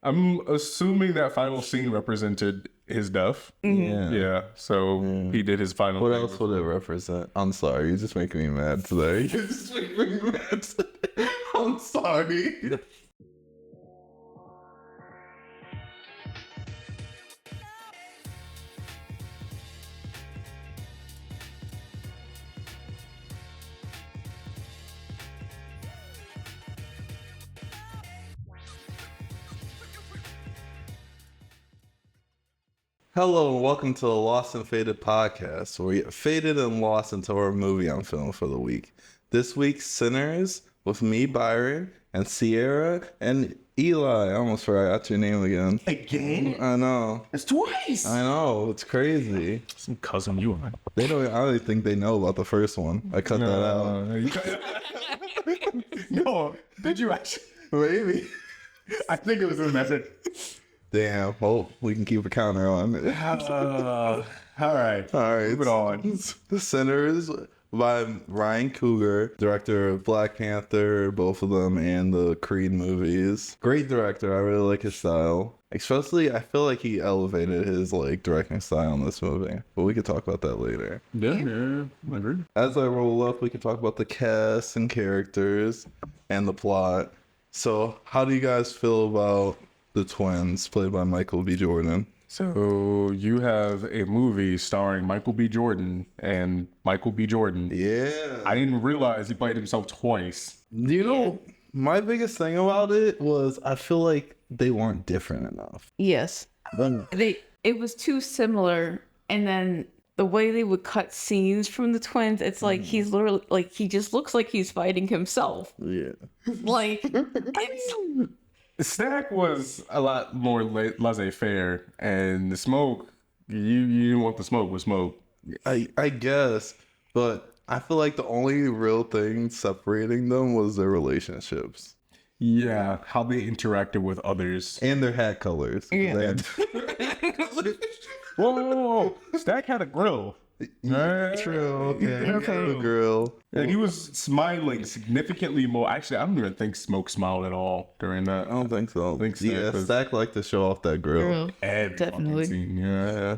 I'm assuming that final scene represented his death. Yeah. So he did his final. What else would it represent? I'm sorry, you're just making me mad today. You're just making me mad today. I'm sorry. Hello and welcome to the Lost and Faded podcast, where we get faded and lost into our movie on film for the week. This week's Sinners with me, Byron, and Sierra, and Eli. I almost forgot your name again. Again? I know. It's twice. I know. It's crazy. Some cousin you are. I don't think they know about the first one. I cut that out. No, did you actually? Maybe. I think it was a message. Damn. Well, we can keep a counter on it. All right. Moving on. The Sinners by Ryan Coogler, director of Black Panther, both of them, and the Creed movies. Great director. I really like his style. Especially, I feel like he elevated his directing style in this movie. But we could talk about that later. Yeah. I agree. As I roll up, we can talk about the cast and characters and the plot. So, how do you guys feel about the twins, played by Michael B. Jordan? So you have a movie starring Michael B. Jordan and Michael B. Jordan. Yeah. I didn't realize he played himself twice. You know, my biggest thing about it was I feel like they weren't different enough. Yes. It was too similar, and then the way they would cut scenes from the twins, it's like he's literally he just looks like he's fighting himself. Yeah. Stack was a lot more laissez-faire, and the smoke, you didn't want the smoke with smoke. I guess, but I feel like the only real thing separating them was their relationships. Yeah, how they interacted with others. And their hat colors. Yeah. Whoa. Stack had a grill. True. Okay. The girl. And he was smiling significantly more. Actually, I don't even think Smoke smiled at all during that. I don't think so. I think Stack yeah, was- Stack liked to show off that grill. Every Definitely. fucking scene, yeah.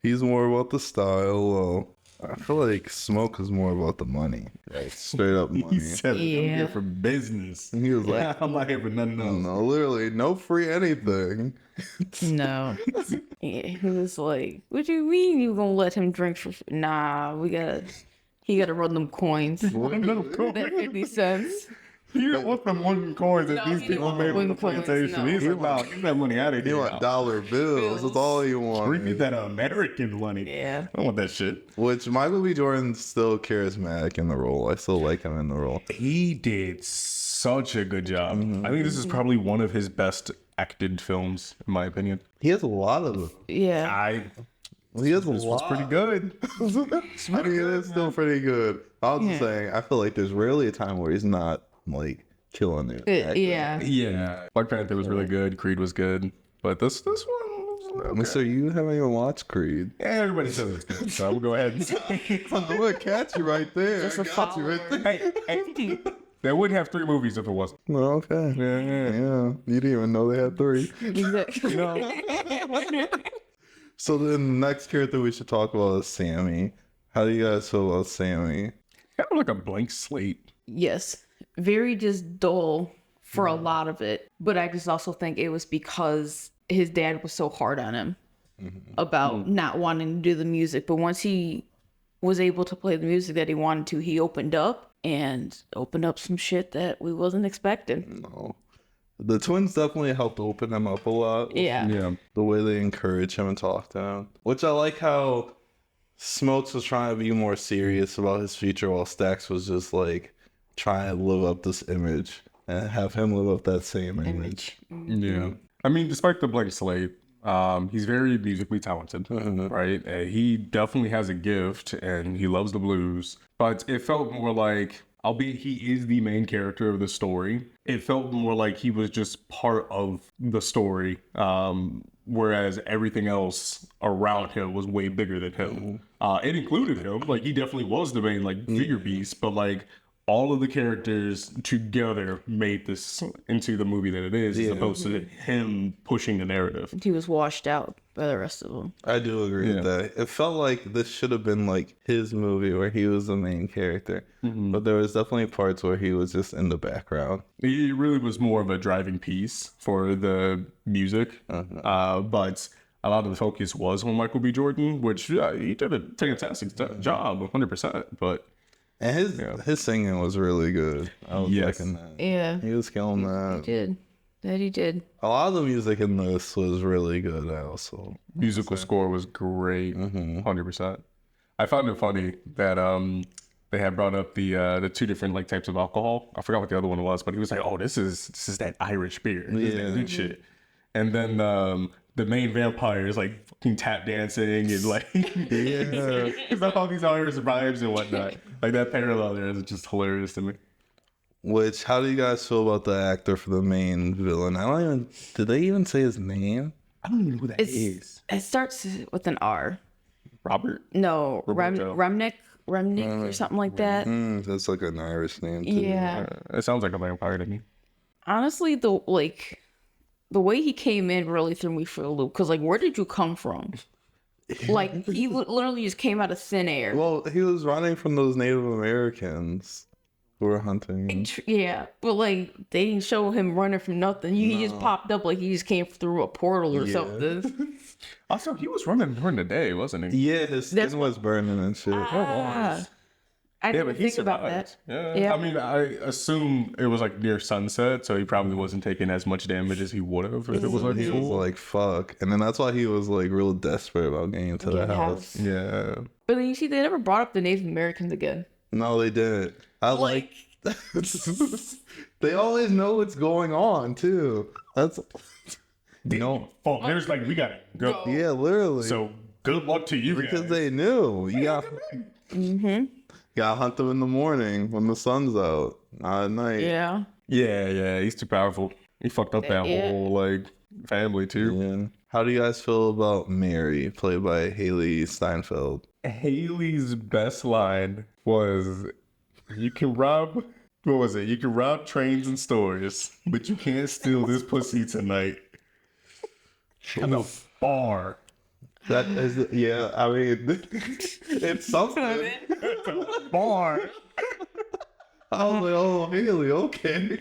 He's more about the style. I feel like Smoke is more about the money. Like, straight up money. He said, I'm Yeah. here for business. He was like, I'm not here for nothing else. no, literally, no free anything. No. Yeah, he was like, "What do you mean you gonna let him drink for? Nah, he gotta run them coins. That 50 cents. He didn't want the wooden coins that these he people didn't made want with the wooden coins, plantation. no. He's like, wow, get that money out of He here. want dollar bills. That's all he Bring me wanted. that American money. Yeah. I don't want that shit. Which Michael B. Jordan's still charismatic in the role. I still like him in the role. He did such a good job. I think this is probably one of his best acted films, in my opinion. He has a lot of them. Yeah. He has a This was lot. pretty good. I mean, it is still pretty good. I was just saying, I feel like there's rarely a time where he's not killing it. Yeah. Yeah. Black Panther was really good. Creed was good. But this one was okay. Mister, you haven't even watched Creed. Yeah, everybody says it's good. So I will go ahead and say I'm gonna catch you right there. Just a follower. hey, they wouldn't have 3 movies if it wasn't. Well, okay. Yeah. You didn't even know they had 3. Exactly. So the next character we should talk about is Sammy. How do you guys feel about Sammy? Kind of like a blank slate. Yes. Very just dull for a lot of it. But I just also think it was because his dad was so hard on him about not wanting to do the music. But once he was able to play the music that he wanted to, he opened up some shit that we wasn't expecting. No. The twins definitely helped open him up a lot. Yeah. Yeah. The way they encourage him and talk to him. Which I like how Smokes was trying to be more serious about his future while Stax was just trying to live up this image and have him live up that same image. Yeah. I mean, despite the blank slate, he's very musically talented, right? He definitely has a gift and he loves the blues, but it felt more like, albeit he is the main character of the story, it felt more like he was just part of the story, whereas everything else around him was way bigger than him. It included him, he definitely was the main figure beast, but all of the characters together made this into the movie that it is, as opposed to him pushing the narrative. He was washed out by the rest of them. I do agree with that. It felt like this should have been like his movie where he was the main character, but there was definitely parts where he was just in the background. He really was more of a driving piece for the music, but a lot of the focus was on Michael B. Jordan, which he did a fantastic job, 100%. But And his singing was really good. I was liking that. Yeah. He was killing that. He did. A lot of the music in this was really good also. musical score was great, 100%. I found it funny that they had brought up the two different like types of alcohol. I forgot what the other one was, but he was like, "Oh, this is that Irish beer, this is that good shit." And then the main vampire is like fucking tap dancing and like, it's like all these Irish vibes and whatnot. Like that parallel there is just hilarious to me. Which, how do you guys feel about the actor for the main villain? Did they even say his name? I don't even know who that is. It starts with an R. Robert? No, Roberto. Remnick or something like that. That's like an Irish name too. Yeah. It sounds like a vampire to me. Honestly, the way he came in really threw me for a loop. Cause like, where did you come from? Like he literally just came out of thin air. Well, he was running from those Native Americans who were hunting. Yeah, but like they didn't show him running from nothing. He just popped up like he just came through a portal or something. Also, he was running during the day, wasn't he? Yeah, his skin was burning and shit. I didn't think about that. Yeah. I mean, I assume it was like near sunset, so he probably wasn't taking as much damage as he would have if it was like He was like, fuck. And then that's why he was like real desperate about getting into the house. Yeah. But then you see, they never brought up the Native Americans again. No, they didn't. I like they always know what's going on too. That's Oh, there's like, we gotta go. yeah, literally. So good luck to you because guys. they knew you got gotta hunt them in the morning when the sun's out, not at night. Yeah. Yeah, he's too powerful. He fucked up that whole like family too. Yeah. How do you guys feel about Mary, played by Haley Steinfeld? Haley's best line was, "You can rob." What was it? "You can rob trains and stores, but you can't steal this pussy tonight." In a bar. That is, yeah. I mean, it's something. Bar. I was like, oh, Haley, okay.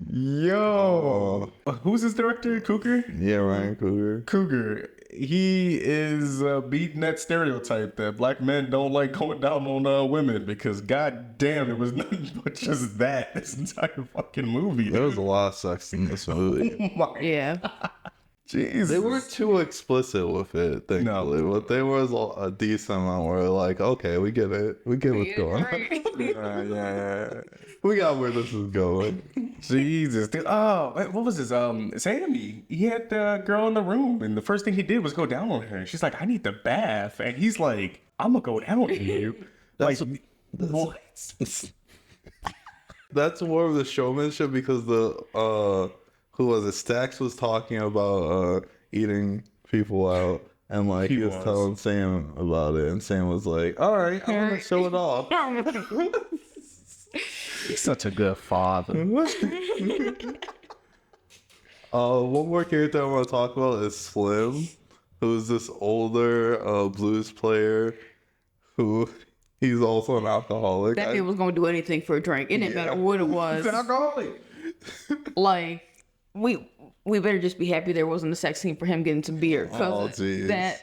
Yo. Who's his director? Cougar? Yeah, Ryan Coogler. Cougar. He is beating that stereotype that black men don't like going down on women, because god damn, it was nothing but just that this entire fucking movie. There was a lot of sex in this movie. Yeah. Jesus. They weren't too explicit with it, thankfully, but there was a decent amount where like, okay, we get it. We get what's going on. Yeah. We got where this is going. Jesus. Dude. Oh, what was his Sammy? He had the girl in the room, and the first thing he did was go down on her. She's like, "I need the bath," and he's like, "I'm gonna go down on you." Like, what? That's more of the showmanship, because the who was it? Stax was talking about eating people out, and like he was telling Sam about it, and Sam was like, "All right, I'm gonna show it off." He's such a good father. One more character I want to talk about is Slim, who's this older blues player who he's also an alcoholic. That man was gonna do anything for a drink. It didn't matter what it was. He's an alcoholic. Like, we better just be happy there wasn't a sex scene for him getting some beer. Oh, Cause jeez. that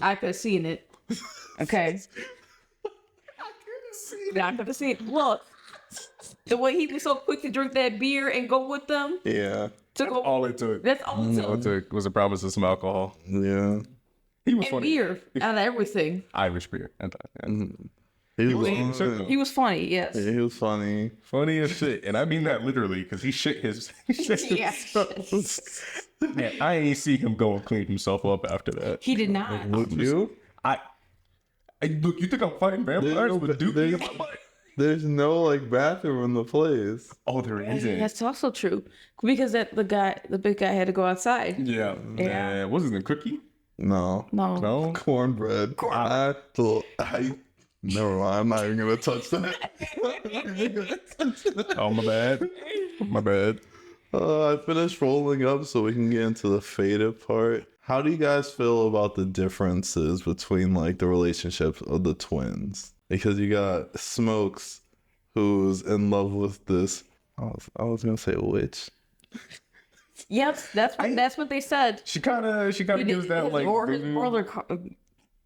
I could have seen it. Okay. I could have seen it. Look, the way he was so quick to drink that beer and go with them. Yeah. All it took. That's all it All it took. took was a promise of some alcohol. Yeah. He was And funny. beer out of everything. Irish beer. He was He was funny, yes. he was funny. Funny as shit, and I mean that literally, because he shit his. Yeah. Man, I ain't see him go and clean himself up after that. He did not. Would you? I look. You think I'm fighting vampires with Dookie in my butt? There's no like bathroom in the place. Oh, there isn't. That's also true. Because the big guy had to go outside. Yeah. What's his name? Cookie? No. No. No. Cornbread. I Never mind. I'm not even gonna touch that. Oh, my bad. My bad. I finished rolling up, so we can get into the faded part. How do you guys feel about the differences between like the relationships of the twins? Because you got Smokes, who's in love with this. I was gonna say witch. Yep, that's what they said. She kind of gives that like. Or his voodoo- brother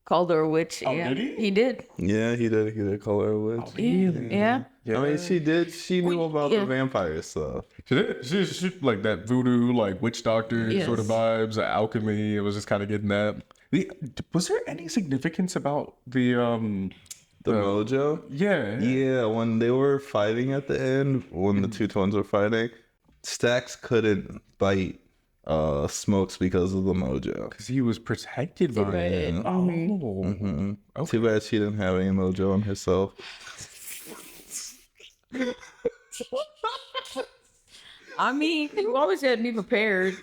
called her a witch. Oh, Yeah, did he? He did. Yeah, he did. He did call her a witch. Yeah. I mean, she did. She knew about the vampire stuff. She did. She like that voodoo, like witch doctor Yes. sort of vibes, alchemy. It was just kind of getting that. Was there any significance about the The mojo. Yeah. Yeah, when they were fighting at the end, when the two twins were fighting, Stacks couldn't bite Smokes because of the mojo. Because he was protected by it. Right. Oh. Too bad she didn't have any mojo on herself. I mean, you always had to be prepared.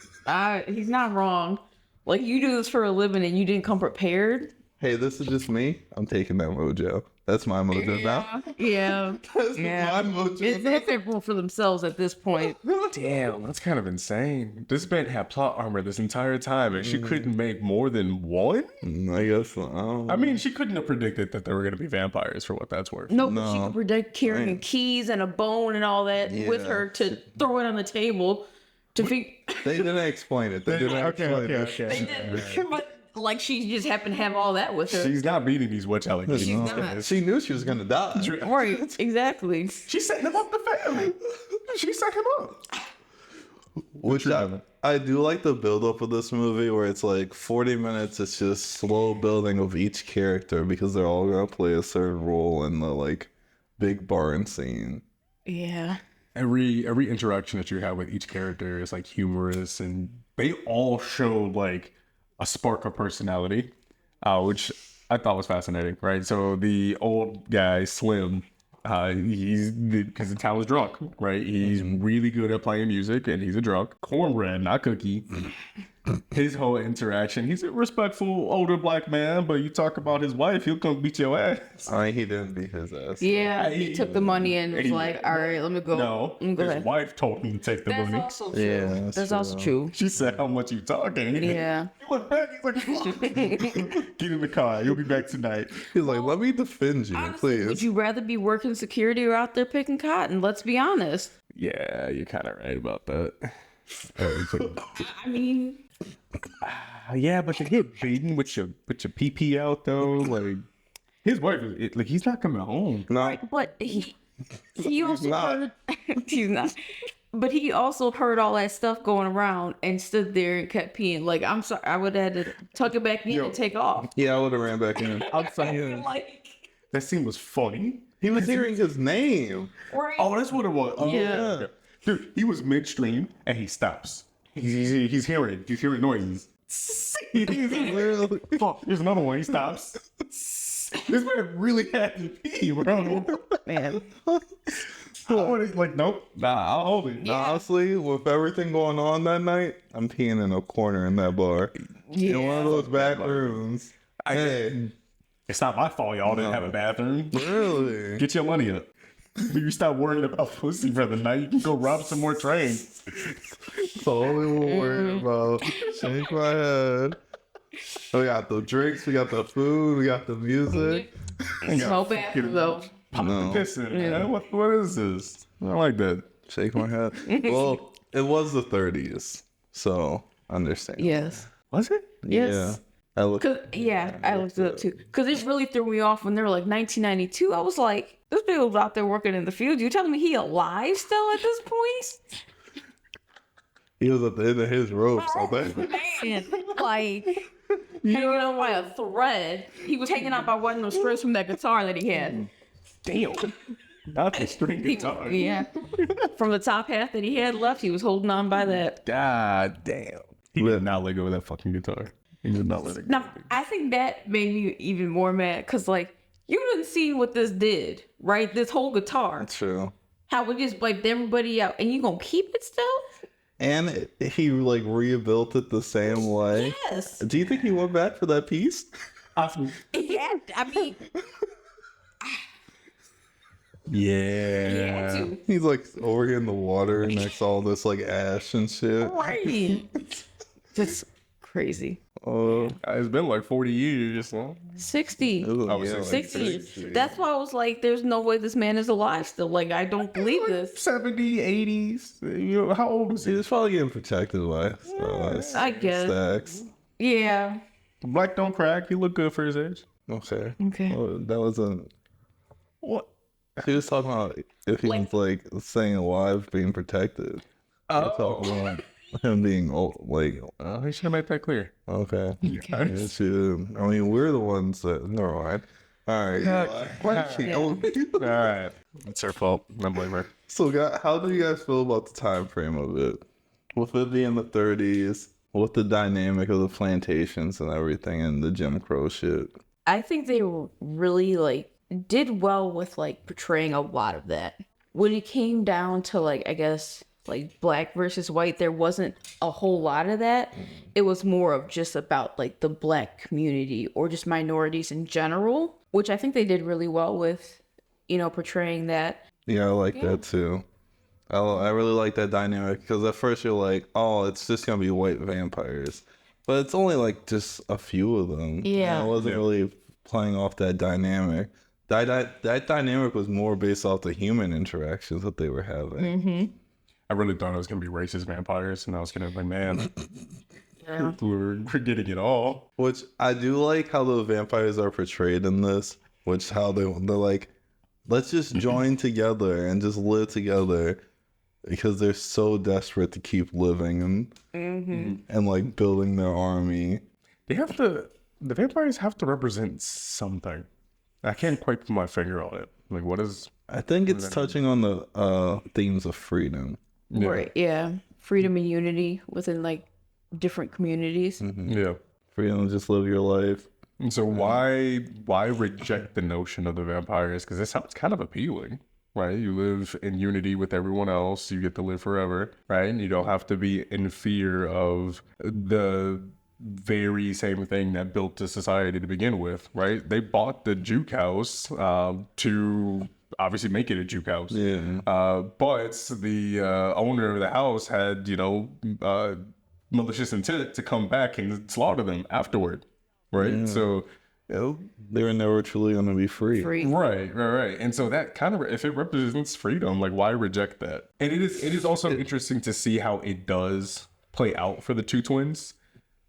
He's not wrong. Like, you do this for a living and you didn't come prepared. Hey, this is just me. I'm taking that mojo. That's my mojo now. Yeah. That's Yeah. my mojo. It's everyone for themselves at this point. Damn, that's kind of insane. This man had plot armor this entire time, and she couldn't make more than one? I guess so. I mean, she couldn't have predicted that there were going to be vampires, for what that's worth. No, but she No. could predict carrying keys and a bone and all that with Yeah. her to throw it on the table to figure. They didn't explain it. They didn't explain it. They did, but like she just happened to have all that with her. She's not beating these witch allegations. She's not. She knew she was gonna die. Right, exactly. She's setting him up the family. She set him up. Which I do like the build up of this movie where it's like 40 minutes. It's just slow building of each character because they're all gonna play a certain role in the like big barn scene. Yeah. Every interaction that you have with each character is like humorous, and they all show like a spark of personality, which I thought was fascinating, right? So the old guy, Slim, he's because the town was drunk, right? He's really good at playing music, and he's a drunk. Cornbread, not Cookie. His whole interaction, he's a respectful older black man, but you talk about his wife, he'll come beat your ass. I mean, he didn't beat his ass. Yeah, he took the money and was like, all right, let me go. No, Go his ahead. wife told him to take the That's money. also true. Yeah, that's also true. She said, "How much you talking?" Yeah. He went back. He's like, "Get in the car. You'll be back tonight." He's like, let me defend you, Honestly, would please. you rather be working security or out there picking cotton? Let's be honest. Yeah, you're kind of right about that. I mean, Yeah, but to get beaten with your PP out though, like his wife is like he's not coming home. No, but he also not. heard he's not. But he also heard all that stuff going around and stood there and kept peeing. Like, I'm sorry, I would have had to tuck it back in and take off. yeah, I would have ran back in. I'm saying Like, that scene was funny. He was hearing his name. right? Oh, that's what it was. Oh, Yeah. Dude, he was midstream and he stops. He's hearing noises. Literally. Fuck, there's another one. He stops. This man really had to pee, bro. Man. I would've, like, nope. Nah, I'll hold it. Honestly, with everything going on that night, I'm peeing in a corner in that bar. In one of those back rooms. Hey, It's not my fault y'all didn't have a bathroom. really? Get your money up. You stop worrying about pussy for the night. You can go rob some more trains. That's all we were worried about. Shake my head. We got the drinks, we got the food, we got the music. No bathroom, though. Pop No. the piss in. Man. What is this? I don't like that. Shake my head. Well, it was the 30s, so understand. Yes. Was it? Yes. Yeah. I look. I looked it up too. Because it really threw me off when they were like 1992. I was like, this dude was out there working in the field. You telling me he alive still at this point? He was at the end of his ropes, I bet. Man, like, hanging on by a thread. He was hanging out by one of those threads from that guitar that he had. Damn. Not the string guitar. Yeah. From the top half that he had left, he was holding on by that. God damn. He did not let go of that fucking guitar. He did not let it go. Now, I think that made me even more mad because, like, you didn't see what this did, right? This whole guitar. True. How it just wiped everybody out. And you gonna keep it still? And he like rebuilt it the same way. Yes. Do you think he went back for that piece? Awesome. Yeah, I mean, Yeah. He's like over here in the water next to all this like ash and shit. Right. That's crazy. Oh, It's been like 40 years, huh? 60. Oh, yeah, 60. That's why I was like, there's no way this man is alive still. Like, I don't believe this. 70, 80s. You know, how old is He he? was probably getting protected by I guess. stacks. Yeah. Black don't crack. He look good for his age. Okay. Okay. Well, that wasn't. What? He was talking about if he was like staying alive, being protected. He was talking about him being old, like He should have made that clear. okay. Yeah, shoot. I mean, we're the ones that. Never mind. All right. All right. It's her fault. I blame her. So, how do you guys feel about the time frame of it? With it being the 30s, with the dynamic of the plantations and everything, and the Jim Crow shit. I think they really, like, did well with, like, portraying a lot of that. When it came down to, like, I guess, like, black versus white, there wasn't a whole lot of that. It was more of just about, like, the black community or just minorities in general, which I think they did really well with, you know, portraying that. Yeah, I like that too. I really like that dynamic because at first you're like, oh, it's just gonna be white vampires, but it's only like just a few of them. Yeah. And I wasn't really playing off that dynamic. That dynamic was more based off the human interactions that they were having. I really thought it was going to be racist vampires, and I was going to be like, man, we're getting it all. Which I do like how the vampires are portrayed in this. Which how they're like, let's just join together and just live together because they're so desperate to keep living and like building their army. The vampires have to represent something. I can't quite put my finger on it. Like, what is... I think it's touching on the themes of freedom. Yeah. Right. Yeah. Freedom and unity within, like, different communities. Yeah. Freedom to just live your life. And so why reject the notion of the vampires? Because it sounds kind of appealing, right? You live in unity with everyone else. You get to live forever, right? And you don't have to be in fear of the very same thing that built the society to begin with, right? They bought the juke house to obviously make it a juke house. Yeah. But the owner of the house had, malicious intent to come back and slaughter them afterward, right? Yeah. So, They were never truly going to be free. Right. And so that kind of, if it represents freedom, like why reject that? And it is also interesting to see how it does play out for the two twins.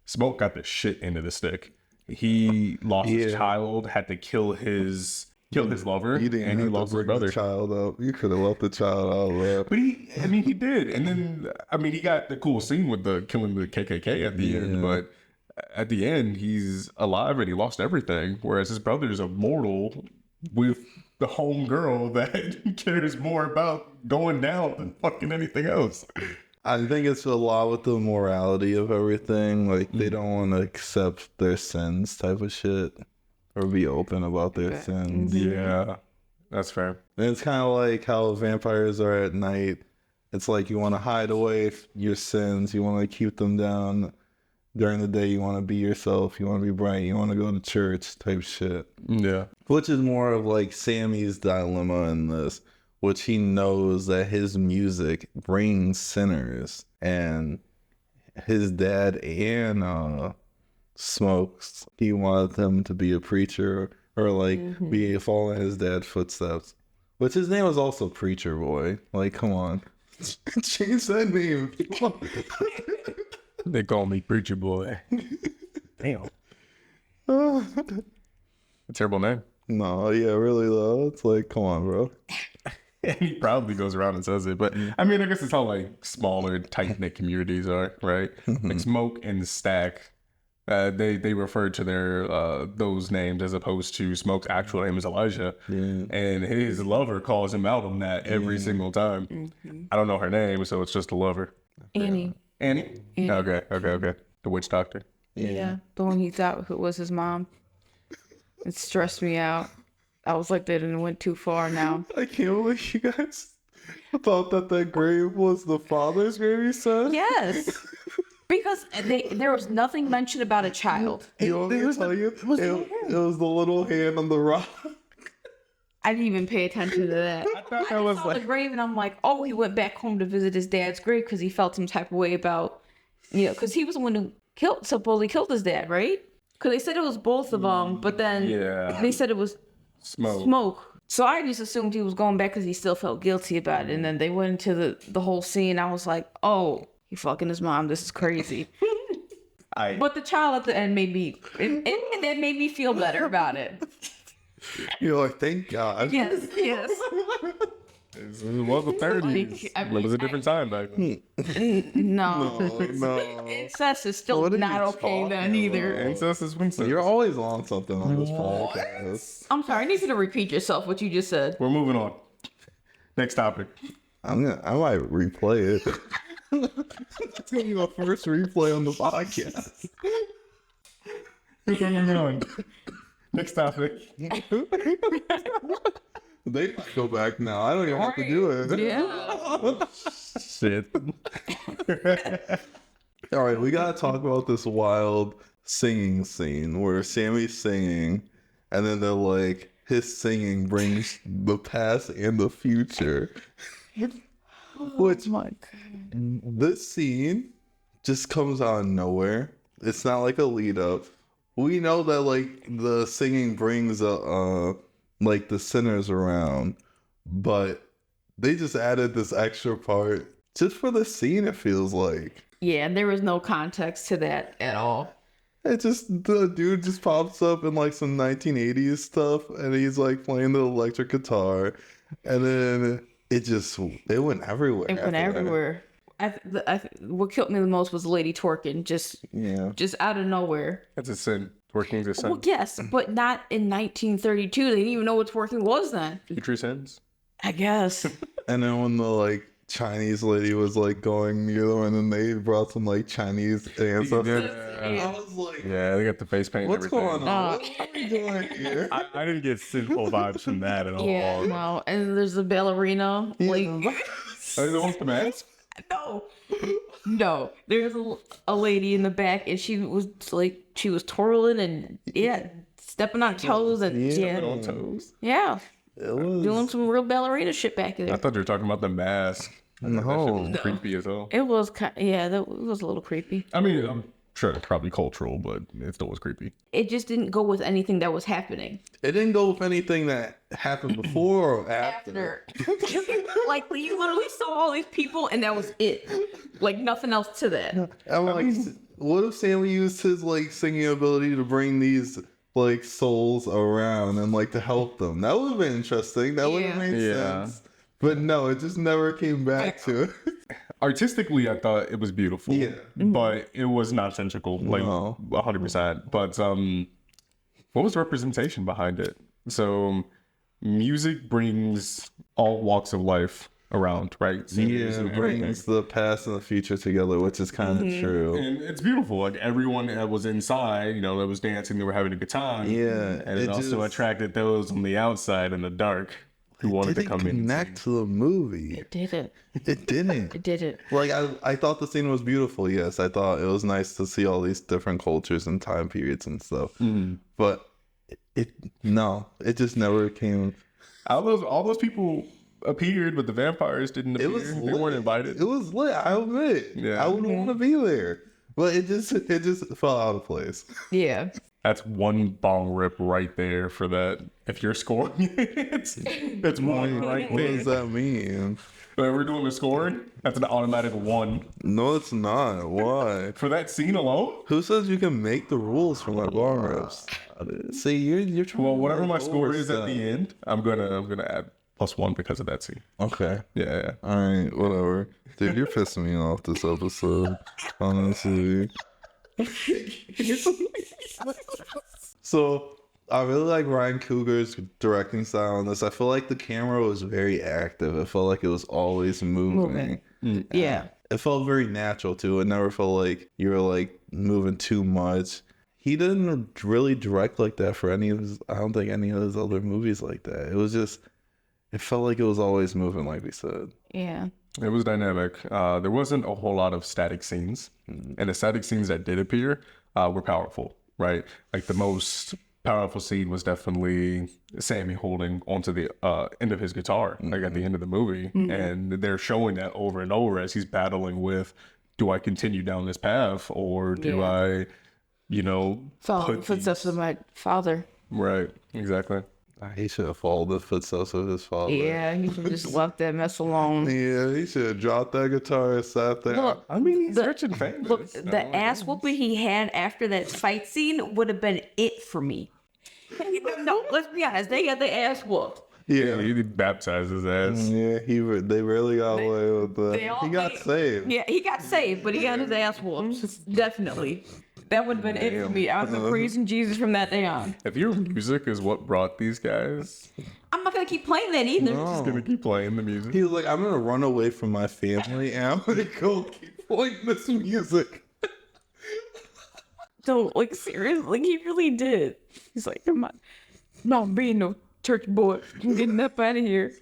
Smoke got the shit into the stick. He lost his child, had to kill his lover, You didn't and he have to lost his bring brother. the child up. You could have left the child out there. But he did. And then, he got the cool scene with the killing the KKK at the end. But at the end, he's alive and he lost everything. Whereas his brother's immortal with the home girl that cares more about going down than fucking anything else. I think it's a lot with the morality of everything. Like, they don't want to accept their sins type of shit. Or be open about their sins. Yeah, that's fair. And it's kind of like how vampires are at night. It's like you want to hide away your sins. You want to keep them down. During the day, you want to be yourself. You want to be bright. You want to go to church type shit. Yeah. Which is more of like Sammy's dilemma in this, which he knows that his music brings sinners. And his dad and Smokes, he wanted him to be a preacher or like be following his dad's footsteps. Which his name was also Preacher Boy. Like, come on. Change that name. They call me Preacher Boy. Damn. A terrible name. No, yeah, really though. It's like, come on, bro. And he probably goes around and says it. But I guess it's how like smaller, tight-knit communities are, right? Like Smoke and Stack. They refer to their those names as opposed to Smoke's actual name is Elijah, and his lover calls him out on that every single time. I don't know her name, so it's just a lover. Annie. Annie? Okay. The witch doctor. Yeah. The one he thought was his mom. It stressed me out. I was like, they didn't went too far now. I can't believe you guys thought that grave was the father's grave, you said? Yes. Because there was nothing mentioned about a child. You want me to tell you? It was the little hand on the rock. I didn't even pay attention to that. I thought that was I saw the grave and I'm like, oh, he went back home to visit his dad's grave because he felt some type of way about, because he was the one who supposedly killed his dad, right? Because they said it was both of them, but then they said it was smoke. So I just assumed he was going back because he still felt guilty about it. And then they went into the whole scene. I was like, oh, he fucking his mom. This is crazy. But the child at the end made me, and that made me feel better about it. You're like, thank God. Yes. It was the 30s. It was a different time back then. No. Incest is still What are not you okay then talking either. Incest is Winston. You're always on something on this podcast. I'm sorry, I need you to repeat yourself, what you just said. We're moving on. Next topic. I might replay it. It's gonna be my first replay on the podcast. Moving on. Next topic. They might go back now. I don't even have to do it. Yeah. Shit. All right, we gotta talk about this wild singing scene where Sammy's singing, and then they're like, his singing brings the past and the future. Which, this scene just comes out of nowhere. It's not like a lead up. We know that like the singing brings like the sinners around, but they just added this extra part just for the scene. It feels like. Yeah, there was no context to that at all. It just, the dude just pops up in like some 1980s stuff, and he's like playing the electric guitar, and then it went everywhere. It went everywhere. What killed me the most was Lady twerking, just out of nowhere. That's a sin. Twerking's a sin. Well, yes, but not in 1932. They didn't even know what twerking was then. Future sins? I guess. And then when the like Chinese lady was like going near them, and then they brought some like Chinese ancestors. I was like, yeah, they got the face paint. what's and everything. going on? What are we doing here? I didn't get sinful vibes from that at all. Yeah, no. And there's a ballerina. Like, Are they the ones with the mask? no. There's a lady in the back, and she was twirling and stepping on toes and On toes. yeah, It was doing some real ballerina shit back there. I thought you were talking about the mask. That shit was creepy as hell. It was it was a little creepy. I mean, I'm sure it's probably cultural, but it still was creepy. It just didn't go with anything that was happening. It didn't go with anything that happened before or after. Like you literally saw all these people, and that was it. Like nothing else to that. I'm like, what if Sammy used his like singing ability to bring these like souls around and like to help them? That would have been interesting. That would have made sense. But no, it just never came back to it. Artistically, I thought it was beautiful. Yeah. But it was nonsensical, like 100%. But what was the representation behind it? So music brings all walks of life around, right? It brings the past and the future together, which is kind of true. And it's beautiful. Like everyone that was inside, that was dancing, they were having a good time. Yeah, And it also attracted those on the outside in the dark who wanted to come in. Connect to the movie. It didn't. It didn't. It didn't. Like I thought the scene was beautiful. Yes, I thought it was nice to see all these different cultures and time periods and stuff. But it just never came. All those people appeared, but the vampires didn't appear. They weren't invited. It was lit. I admit. Yeah. I would want to be there, but it just fell out of place. Yeah. That's one bong rip right there for that. If you're scoring it, that's one right What there. does that mean? If we're doing the scoring, that's an automatic 1. No, it's not. Why? For that scene alone? Who says you can make the rules for my bar rips? See, you're trying. Well, to whatever my like score is at overstep. the end, I'm gonna add +1 because of that scene. Okay. Yeah. All right. Whatever. Dude, you're pissing me off this episode. Honestly. So I really like Ryan Coogler's directing style on this. I feel like the camera was very active. It felt like it was always moving. Yeah. It felt very natural too. It never felt like you were like moving too much. He didn't really direct like that for any of his, I don't think any of his other movies like that. It was just, it felt like it was always moving, like we said. Yeah. It was dynamic. There wasn't a whole lot of static scenes, and the static scenes that did appear were powerful, right? Like the most powerful scene was definitely Sammy holding onto the end of his guitar, like at the end of the movie. And they're showing that over and over as he's battling with, do I continue down this path or do I, Follow the footsteps of my father. Right, exactly. He should have followed the footsteps of his father. Yeah, he should have just left that mess alone. Yeah, he should have dropped that guitar and sat there. Look, I mean, he's rich and famous. Look, the ass whooping he had after that fight scene would have been it for me. No, let's be honest. They got the ass whooped. Yeah, he baptized his ass. Yeah, they really got away with that. He got saved. Yeah, he got saved, but he got his ass whooped. Definitely. That would have been it for me. I would have been praising Jesus from that day on. If your music is what brought these guys, I'm not going to keep playing that either. just gonna keep playing the music. He was like, I'm gonna run away from my family and I'm gonna go keep playing this music. So, like, seriously, he really did. He's like, I'm not being no church boy. I'm getting up out of here.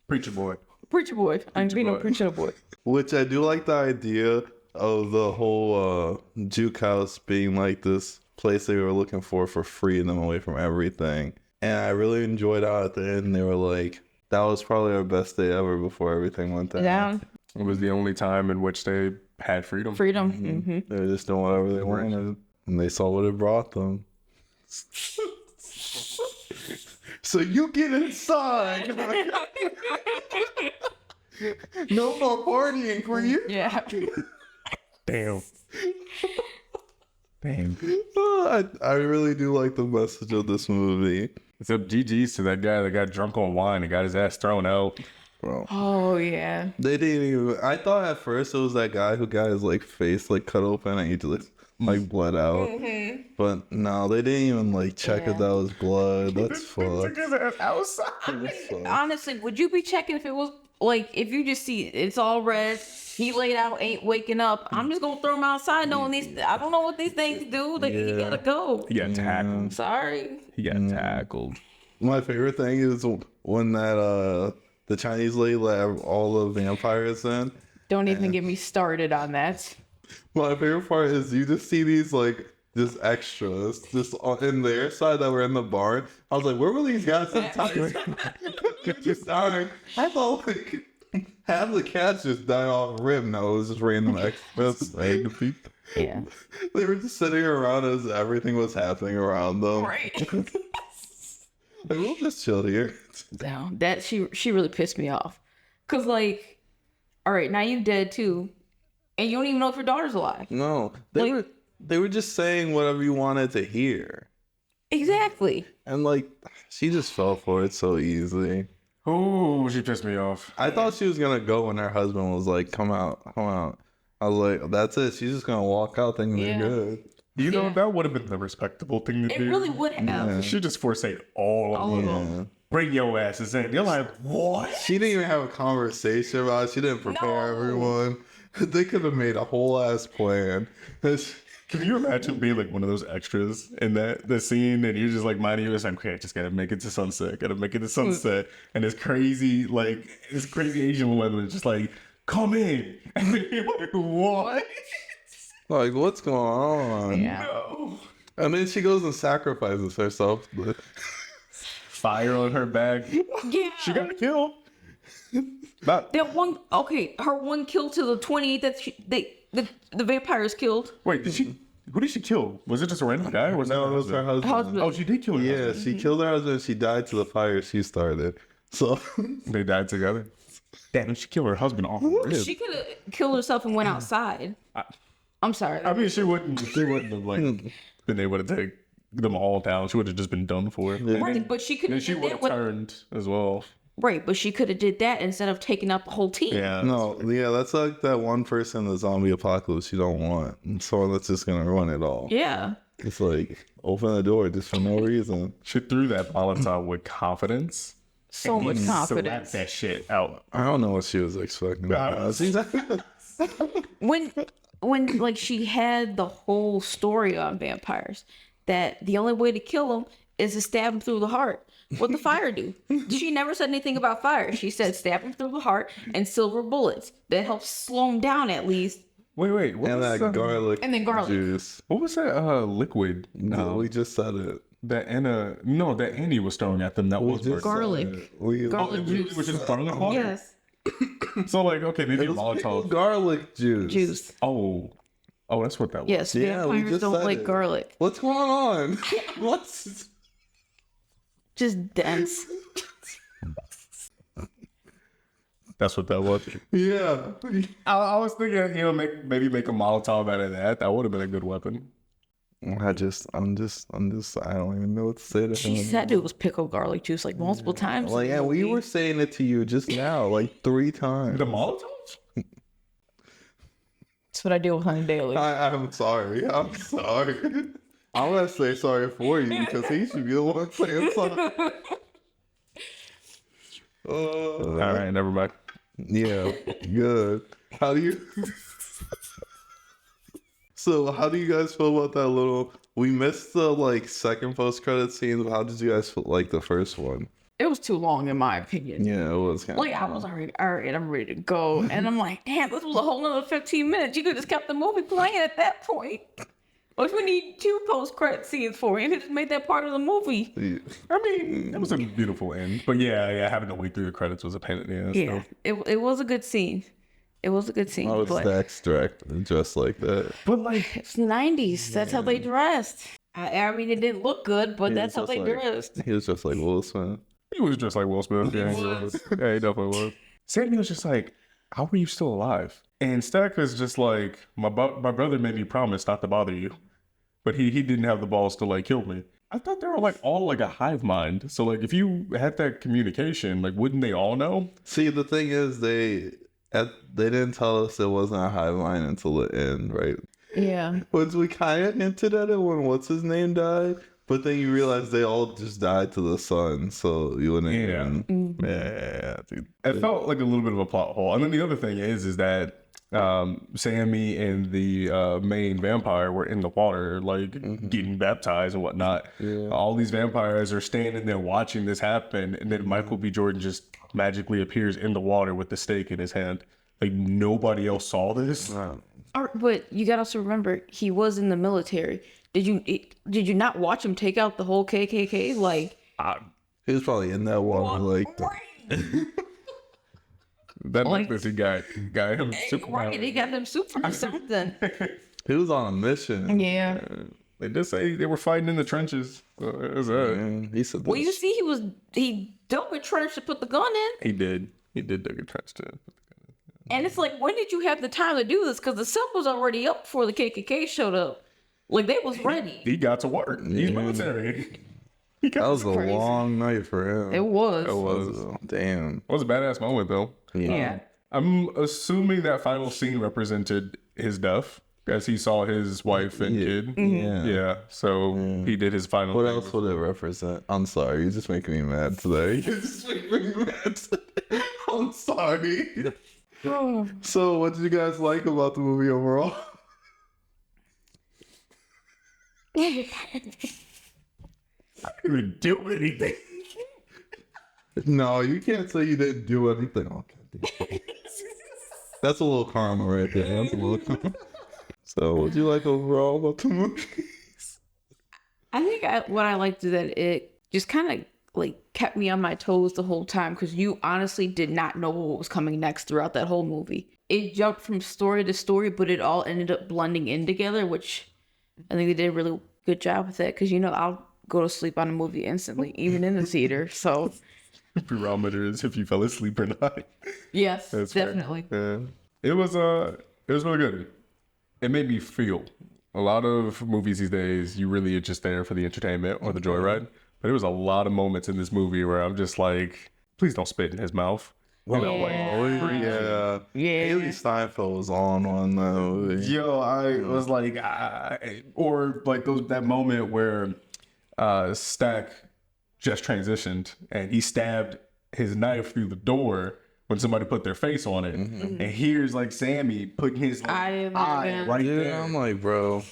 Preacher boy. Preacher boy. I ain't being no preacher boy. Which I do like the idea of the whole juke house being like this place they were looking for freeing them away from everything. And I really enjoyed how at the end they were like, that was probably our best day ever before everything went down. It was the only time in which they had freedom. Freedom. Mm-hmm. They were just doing whatever they wanted. And they saw what it brought them. So you get inside. No more partying for you. Yeah. Damn. I really do like the message of this movie. Except GG's to that guy that got drunk on wine and got his ass thrown out. Bro. Oh, yeah. They didn't even. I thought at first it was that guy who got his like face like cut open and he just like bled out. Mm-hmm. But no, they didn't even like check if that was blood. That's fucked. Honestly, would you be checking if it was like if you just see it's all red, he laid out, ain't waking up? I'm just gonna throw him outside knowing these. I don't know what these things do. Like he gotta go. He got tackled. Sorry. He got tackled. My favorite thing is when that the Chinese lady let all the vampires in. Don't even get me started on that. My favorite part is you just see these like just extras just in their side that were in the barn. I was like, where were these guys in time? Just dying. I thought like half the cats just died off rib. No, it was just random extras. Yeah. They were just sitting around as everything was happening around them. Right. Like, we'll just chill here. No, that she really pissed me off. Cause like, all right, now you dead too, and you don't even know if your daughter's alive. No, they were just saying whatever you wanted to hear. Exactly. And like, she just fell for it so easy. Oh, she pissed me off. I thought she was gonna go when her husband was like, come out. I was like, that's it. She's just gonna walk out thinking they're good. You know, that would have been the respectable thing to do. It really would have. She just forsake all of them. Bring your asses in. You're like, what? She didn't even have a conversation about it. She didn't prepare everyone. They could have made a whole ass plan. Can you imagine being like one of those extras in the scene and you're just like minding your business? Okay, I just gotta make it to sunset. And this crazy Asian woman is just like, come in. And you're like, what? Like, what's going on? Yeah. No. And then she goes and sacrifices herself. Fire on her back. Yeah. She got killed. That one. Okay, her one kill to the 28 that the vampires killed. Wait, who did she kill? Was it just a random guy or was No, it was her husband. Oh, she did kill her husband. Yeah, she killed her husband. She died to the fire she started. So They died together. Damn, she killed her husband off the rib. She could have killed herself and went outside. I'm sorry. I mean, she wouldn't have like been able to take them all down. She would have just been done for. Right, but she could And have she did would that have turned as well. Right, but she could have did that instead of taking out the whole team. Yeah. no, yeah, that's like that one person in the zombie apocalypse you don't want. And someone that's just gonna run it all. Yeah. It's like open the door just for no reason. She threw that Molotov with confidence. So much confidence. Slapped that shit out. I don't know what she was expecting. When like she had the whole story on vampires, that the only way to kill them is to stab them through the heart. What the fire do? She never said anything about fire. She said stab them through the heart and silver bullets. That helps slow them down at least. Wait. What And was that garlic And then garlic. juice. What was that liquid? No, we just said it. that Andy was throwing at them. That was just Garlic. garlic juice, which is garlic water. Yes. So like, okay, maybe a It was pickled Molotov. garlic juice. Juice. Oh, that's what that was. Yes. Yeah, we Vampires just don't said like it. garlic. What's going on? What's Just dense. That's what that was. yeah? I was thinking, maybe make a Molotov out of that. That would have been a good weapon. I'm just. I don't even know what to say to She him. said it was pickled garlic juice like multiple times. Like, in the yeah, we movie. were saying it to you just now, like 3 times. The Molotovs? That's what I deal with on a daily. I'm sorry. I'm sorry. I'm gonna say sorry for you because he should be the one saying sorry. All right, never mind. Yeah, good. How do you? So, how do you guys feel about that little? We missed the like second post credit scene. How did you guys feel like the first one? It was too long, in my opinion. Yeah, it was kind Like, I was already, all right, I'm ready to go. And I'm like, damn, this was a whole nother 15 minutes. You could just kept the movie playing at that point. What we need 2 post-credit scenes for? And it just made that part of the movie. I mean, it was a beautiful end. But yeah, having to wait through the credits was a pain in the ass. Yeah, it was a good scene. It was a good scene. I was but Stack's directed just like that. But like, it's the 90s. That's how they dressed. I mean, it didn't look good, but that's how they dressed. He was just like Will Smith. he was just like Will Smith. Yeah, he was. Yeah, he definitely was. Sandy was just like, how are you still alive? And Stack was just like, my brother made me promise not to bother you. But he didn't have the balls to like kill me. I thought they were like all like a hive mind. So like if you had that communication, like wouldn't they all know? See, the thing is, they didn't tell us it wasn't a hive mind until the end, right? Yeah. Which we kind of hinted at it when what's his name died, but then you realize they all just died to the sun, so you wouldn't. Even... Yeah, dude. It felt like a little bit of a plot hole. And then the other thing is that Sammy and the main vampire were in the water, like getting baptized and whatnot. Yeah. All these vampires are standing there watching this happen, and then Michael B. Jordan just magically appears in the water with the stake in his hand. Like nobody else saw this. But you gotta also remember, he was in the military. Did you not watch him take out the whole KKK? Like, He was probably in that water, like. That Like- necklace he got him super right? They got them super or something. He was on a mission. Yeah. They did say they were fighting in the trenches. So it was And he said, Well, you see, he dug a trench to put the gun in, He did dig a trench to. and it's like, when did you have the time to do this? Because the sun was already up before the KKK showed up. Like, they was ready. He got to work. He's military. He got that was a crazy. long night for him. It was. It was. Damn. It was a badass moment though. Yeah. I'm assuming that final scene represented his death, as he saw his wife and kid. Yeah. Yeah. So he did his final. What thing. else would it represent? I'm sorry, you're just making me mad today. You're just making me mad today. I'm sorry. So, what did you guys like about the movie overall? I didn't even do anything. No, you can't say you didn't do anything. Oh, goddamn. That's a little karma right there. That's a little karma. So, what did you like overall about the movie? I think what I liked is that it just kind of like kept me on my toes the whole time, because you honestly did not know what was coming next throughout that whole movie. It jumped from story to story, but it all ended up blending in together, which I think they did a really good job with that. Because I'll go to sleep on a movie instantly, even in the theater. So Barometer is if you fell asleep or not. yes, That's fair. definitely. Yeah. It was really good. It made me feel. A lot of movies these days, you really are just there for the entertainment or the joyride. But there was a lot of moments in this movie where I'm just like, please don't spit in his mouth. Yeah. Haley Steinfeld was on that movie. Yo, I was like, or like that moment where Stack just transitioned and he stabbed his knife through the door when somebody put their face on it, and here's like Sammy putting his eye right Dude, there. I'm like, bro,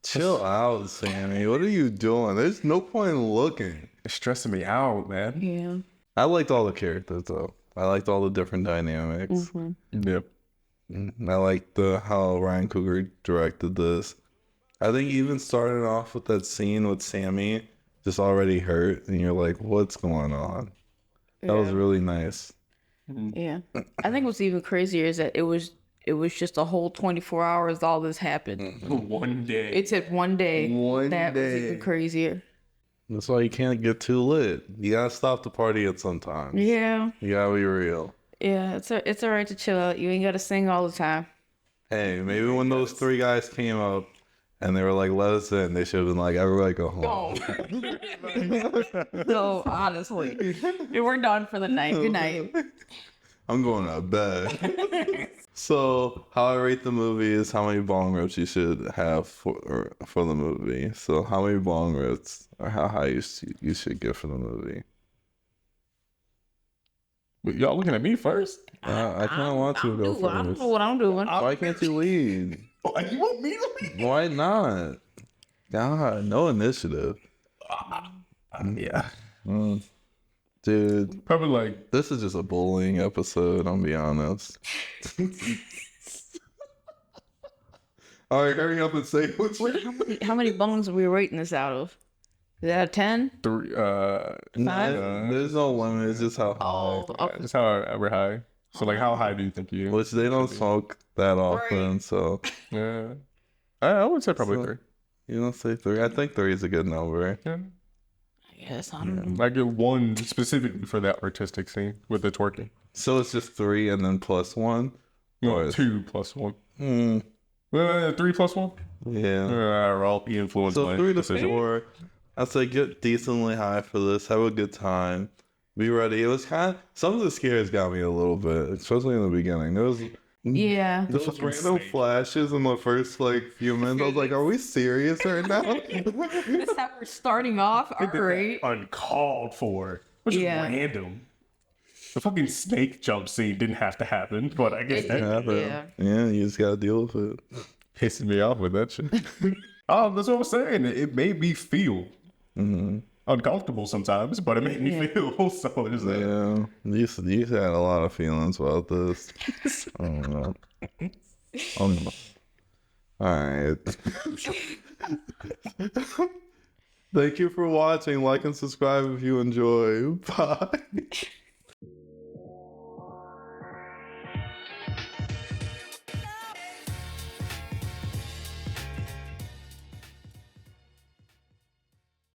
chill out, Sammy. What are you doing? There's no point in looking. It's stressing me out, man. Yeah. I liked all the characters though. I liked all the different dynamics. Yep. I liked how Ryan Coogler directed this. I think even starting off with that scene with Sammy just already hurt, and you're like, what's going on? That was really nice. Yeah. I think what's even crazier is that it was just a whole 24 hours all this happened. One day. It took one day. One that was day. even crazier. That's why you can't get too lit. You gotta stop the party at sometimes. Yeah. You gotta be real. Yeah, it's all right to chill out. You ain't got to sing all the time. Hey, maybe when those 3 guys came up and they were like, let us in, they should have been like, everybody go home. No, honestly. We're done for the night. Good night. I'm going to bed. So, how I rate the movie is how many bong rips you should have for the movie. So, how many bong rips or how high you should give for the movie? But y'all looking at me first? I kind of want to go I don't first. know what I'm doing. Why can't you lead? You want me to leave? Why not? God, no initiative. Yeah. Dude, Probably like, this is just a bullying episode, I'll be honest. All right, hurry up and say what's How many bongs are we rating this out of? Is that a 10? 3. There's no limit, it's just how high. Okay. That's how we're high. So like, how high do you think you? Which they don't smoke that often, so Yeah. I would say probably 3. you don't say 3. I think 3 is a good number. Yeah. Yes, I don't know. I get 1 specifically for that artistic scene with the twerking. So it's just 3 and then plus 1? No, Or 2 plus 1. 3 3 plus 1? Yeah. Are all be influenced So by 3 to decision. 4. I'd say get decently high for this. Have a good time. Be ready. It was kind of, some of the scares got me a little bit, especially in the beginning. There was Yeah. those random flashes in the first like few minutes. I was like, "Are we serious right now?" That's how we're starting off. All right. Uncalled for. Which is Yeah. random. The fucking snake jump scene didn't have to happen, but I guess that Yeah, you just gotta deal with it. pisses me off with that shit. Oh, that's what I'm saying. It made me feel uncomfortable sometimes, but it made me feel so. It's like, Yeah, you had a lot of feelings about this. I don't know. All right. Thank you for watching. Like and subscribe if you enjoy. Bye.